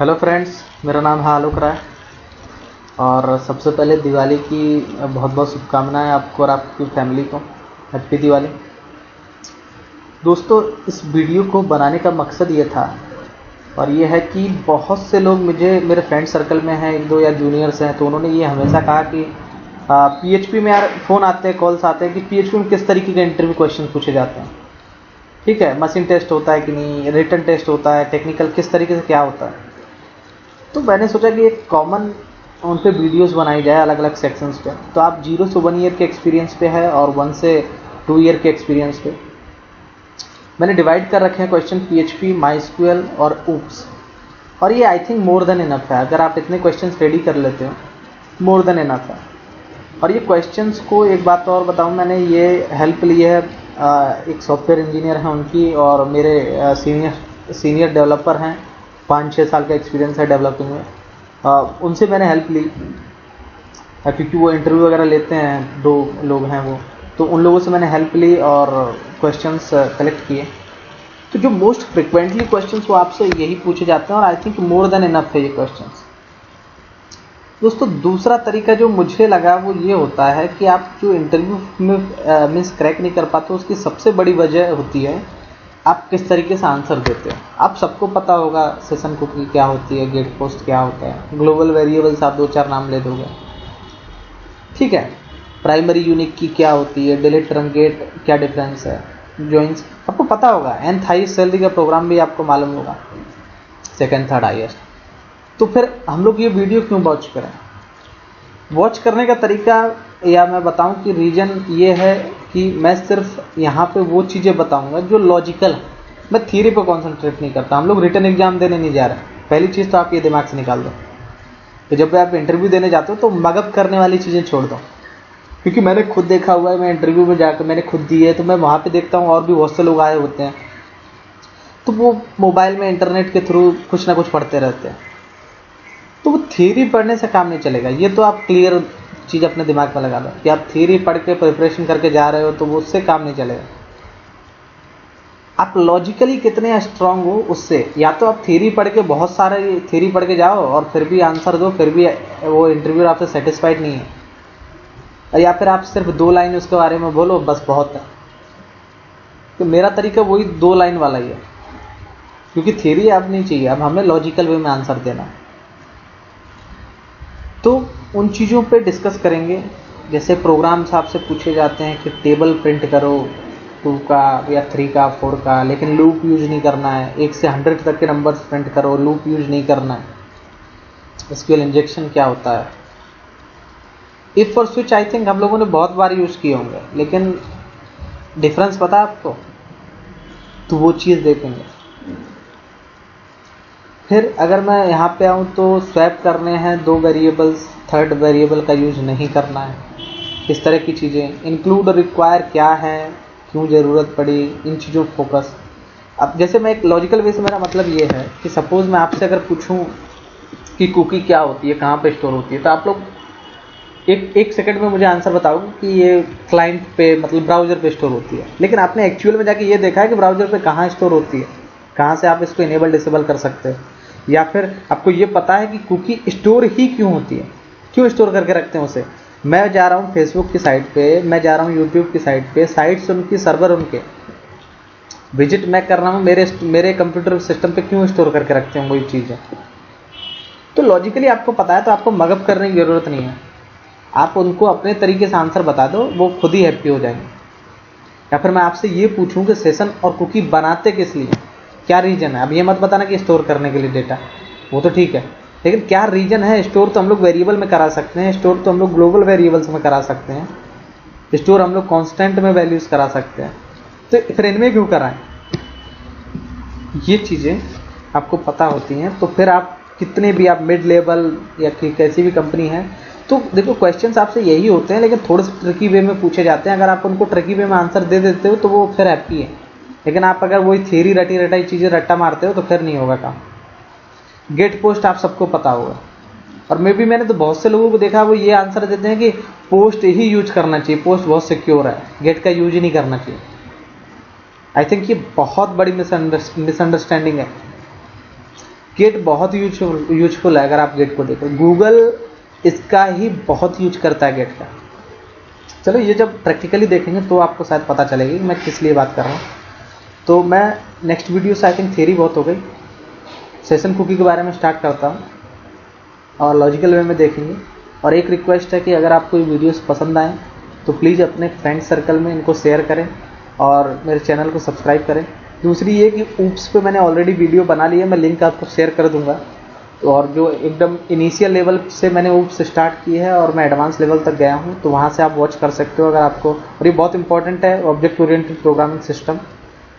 Hello friends, मेरा नाम है आलोक राय और सबसे पहले दिवाली की बहुत बहुत शुभकामनाएं आपको और आपकी फैमिली को। हैप्पी दिवाली। दोस्तों, इस वीडियो को बनाने का मकसद ये था और ये है कि बहुत से लोग मेरे फ्रेंड सर्कल में हैं, एक दो या जूनियर्स हैं, तो उन्होंने ये हमेशा कहा कि पीएचपी में यार फ़ोन आते हैं, कॉल्स आते हैं कि पीएचपी में किस तरीके के इंटरव्यू क्वेश्चन पूछे जाते हैं। ठीक है, मशीन टेस्ट होता है कि नहीं, रिटन टेस्ट होता है, टेक्निकल किस तरीके से क्या होता है। तो मैंने सोचा कि एक कॉमन उन पे वीडियोस बनाई जाए अलग अलग सेक्शंस पे। तो आप 0 से 1 ईयर के एक्सपीरियंस पे है और 1 से 2 ईयर के एक्सपीरियंस पे मैंने डिवाइड कर रखे हैं क्वेश्चन पीएचपी, माइस्क्यूएल और ऊप्स। और ये I think more than enough है। अगर आप इतने क्वेश्चंस रेडी कर लेते हो, मोर देन इनफ है। और ये क्वेश्चंस को एक बात और बताऊं, मैंने ये हेल्प ली है एक सॉफ्टवेयर इंजीनियर हैं उनकी, और मेरे सीनियर डेवलपर हैं, 5-6 साल का एक्सपीरियंस है डेवलपिंग में। उनसे मैंने हेल्प ली क्योंकि वो इंटरव्यू वगैरह लेते हैं, 2 लोग हैं वो, तो उन लोगों से मैंने हेल्प ली और क्वेश्चंस कलेक्ट किए। तो जो मोस्ट फ्रिक्वेंटली क्वेश्चंस वो आपसे यही पूछे जाते हैं और I think more than enough है ये क्वेश्चंस। दोस्तों, दूसरा तरीका जो मुझे लगा वो ये होता है कि आप जो इंटरव्यू में मीन्स क्रैक नहीं कर पाते, उसकी सबसे बड़ी वजह होती है आप किस तरीके से आंसर देते हो। आप सबको पता होगा सेशन कुकी क्या होती है, गेट पोस्ट क्या होता है, ग्लोबल वेरिएबल्स आप 2-4 नाम ले दोगे। ठीक है, प्राइमरी यूनिक की क्या होती है, डिलीट ट्रंकेट क्या डिफरेंस है, जॉइंस आपको पता होगा, nth हाईएस्ट सैलरी का प्रोग्राम भी आपको मालूम होगा, सेकंड थर्ड हाईएस्ट। तो फिर हम लोग ये वीडियो क्यों वॉच करें? वॉच करने का तरीका या मैं बताऊं कि रीजन ये है कि मैं सिर्फ यहाँ पे वो चीज़ें बताऊंगा जो लॉजिकल है। मैं थ्योरी पे कॉन्सेंट्रेट नहीं करता। हम लोग रिटन एग्जाम देने नहीं जा रहे। पहली चीज़ तो आप ये दिमाग से निकाल दो कि जब भी आप इंटरव्यू देने जाते हो तो मगअप करने वाली चीज़ें छोड़ दो, क्योंकि मैंने खुद देखा हुआ है। मैं इंटरव्यू में जाकर मैंने खुद दी है, तो मैं वहाँ पर देखता हूँ और भी बहुत से लोग आए होते हैं, तो वो मोबाइल में इंटरनेट के थ्रू कुछ ना कुछ पढ़ते रहते हैं। तो वो थ्योरी पढ़ने से काम नहीं चलेगा। ये तो आप क्लियर चीज़ अपने दिमाग में लगा लो कि आप थ्योरी पढ़ के प्रिपरेशन करके जा रहे हो, तो वो उससे काम नहीं चलेगा। आप लॉजिकली कितने स्ट्रांग हो उससे। या तो आप थ्योरी पढ़ के बहुत सारे थ्योरी पढ़ के जाओ और फिर भी आंसर दो, फिर भी वो इंटरव्यू आपसे सेटिस्फाइड नहीं है, या फिर आप सिर्फ 2 लाइन उसके बारे में बोलो, बस बहुत है। तो मेरा तरीका वही 2 लाइन वाला ही है, क्योंकि थ्योरी आप नहीं चाहिए, अब हमें लॉजिकल वे में आंसर देना। तो उन चीज़ों पे डिस्कस करेंगे। जैसे प्रोग्राम्स आपसे पूछे जाते हैं कि टेबल प्रिंट करो 2 का या 3 का 4 का, लेकिन लूप यूज नहीं करना है। 1 से 100 तक के नंबर्स प्रिंट करो, लूप यूज नहीं करना है। एसक्यूएल इंजेक्शन क्या होता है, इफ और स्विच आई थिंक हम लोगों ने बहुत बार यूज किए होंगे, लेकिन डिफरेंस पता है आपको, तो वो चीज़ देखेंगे। फिर अगर मैं यहाँ पे आऊँ तो स्वैप करने हैं 2 वेरिएबल्स, थर्ड वेरिएबल का यूज नहीं करना है। इस तरह की चीज़ें, इंक्लूड और रिक्वायर क्या है, क्यों ज़रूरत पड़ी, इन चीज़ों पर फोकस। अब जैसे मैं एक लॉजिकल वे से, मेरा मतलब ये है कि सपोज़ मैं आपसे अगर पूछूं कि कुकी क्या होती है, कहाँ पे स्टोर होती है, तो आप लोग एक सेकंड में मुझे आंसर बताओगे कि ये क्लाइंट पे मतलब ब्राउज़र पे स्टोर होती है। लेकिन आपने एक्चुअल में जाके ये देखा है कि ब्राउज़र पे कहाँ स्टोर होती है, कहाँ से आप इसको इनेबल डिसेबल कर सकते हो, या फिर आपको ये पता है कि कुकी स्टोर ही क्यों होती है, क्यों स्टोर करके रखते हैं उसे। मैं जा रहा हूँ फेसबुक की साइट पे, मैं जा रहा हूँ यूट्यूब की साइट पे, साइट्स उनकी, सर्वर उनके, विजिट मैं कर रहा हूँ, मेरे कंप्यूटर सिस्टम पे क्यों स्टोर करके रखते हैं वही चीज़ें। तो लॉजिकली आपको पता है, तो आपको मगअप करने की ज़रूरत नहीं है। आप उनको अपने तरीके से आंसर बता दो, वो खुद ही हैप्पी हो जाएंगे। या फिर मैं आपसे ये पूछूं कि सेशन और कुकी बनाते किस लिए, क्या रीजन है। अब ये मत बताना कि स्टोर करने के लिए डेटा, वो तो ठीक है, लेकिन क्या रीजन है। स्टोर तो हम लोग वेरिएबल में करा सकते हैं, स्टोर तो हम लोग ग्लोबल वेरिएबल्स में करा सकते हैं, स्टोर हम लोग कांस्टेंट में वैल्यूज करा सकते हैं, तो फिर इनमें क्यों कराएं। ये चीज़ें आपको पता होती हैं, तो फिर आप कितने भी आप मिड लेवल या कैसी भी कंपनी है, तो देखो क्वेश्चंस आपसे यही होते हैं, लेकिन थोड़े से ट्रिकी वे में पूछे जाते हैं। अगर आप उनको ट्रिकी वे में आंसर दे देते हो तो वो फिर हैप्पी है, लेकिन आप अगर वही थ्योरी रटी रटाई चीज़ें रट्टा मारते हो तो फिर नहीं होगा काम। गेट पोस्ट आप सबको पता होगा, और मैंने तो बहुत से लोगों को देखा वो ये आंसर देते हैं कि पोस्ट ही यूज करना चाहिए, पोस्ट बहुत सिक्योर है, गेट का यूज ही नहीं करना चाहिए। आई थिंक ये बहुत बड़ी मिसअंडरस्टैंडिंग है। गेट बहुत यूजफुल है। अगर आप गेट को देखो, गूगल इसका ही बहुत यूज करता है गेट का। चलो ये जब प्रैक्टिकली देखेंगे तो आपको शायद पता चलेगी कि मैं किस लिए बात कर रहा हूँ। तो मैं नेक्स्ट वीडियो से आई थिंक थियरी बहुत हो गई, सेशन कुकी के बारे में स्टार्ट करता हूँ और लॉजिकल वे में देखेंगे। और एक रिक्वेस्ट है कि अगर आपको ये वीडियोस पसंद आए तो प्लीज़ अपने फ्रेंड सर्कल में इनको शेयर करें और मेरे चैनल को सब्सक्राइब करें। दूसरी ये कि ऊप्स पे मैंने ऑलरेडी वीडियो बना ली है, मैं लिंक आपको शेयर कर दूंगा। और जो एकदम इनिशियल लेवल से मैंने ऊप्स स्टार्ट की है और मैं एडवांस लेवल तक गया हूँ, तो वहाँ से आप वॉच कर सकते हो अगर आपको। और ये बहुत इंपॉर्टेंट है, ऑब्जेक्ट ओरिएंटेड प्रोग्रामिंग सिस्टम।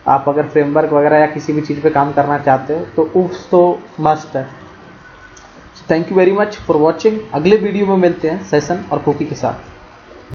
आप अगर फ्रेमवर्क वगैरह या किसी भी चीज़ पे काम करना चाहते हो तो ऊप्स तो मस्ट है। Thank you very much for watching. अगले वीडियो में मिलते हैं सेशन और कुकी के साथ।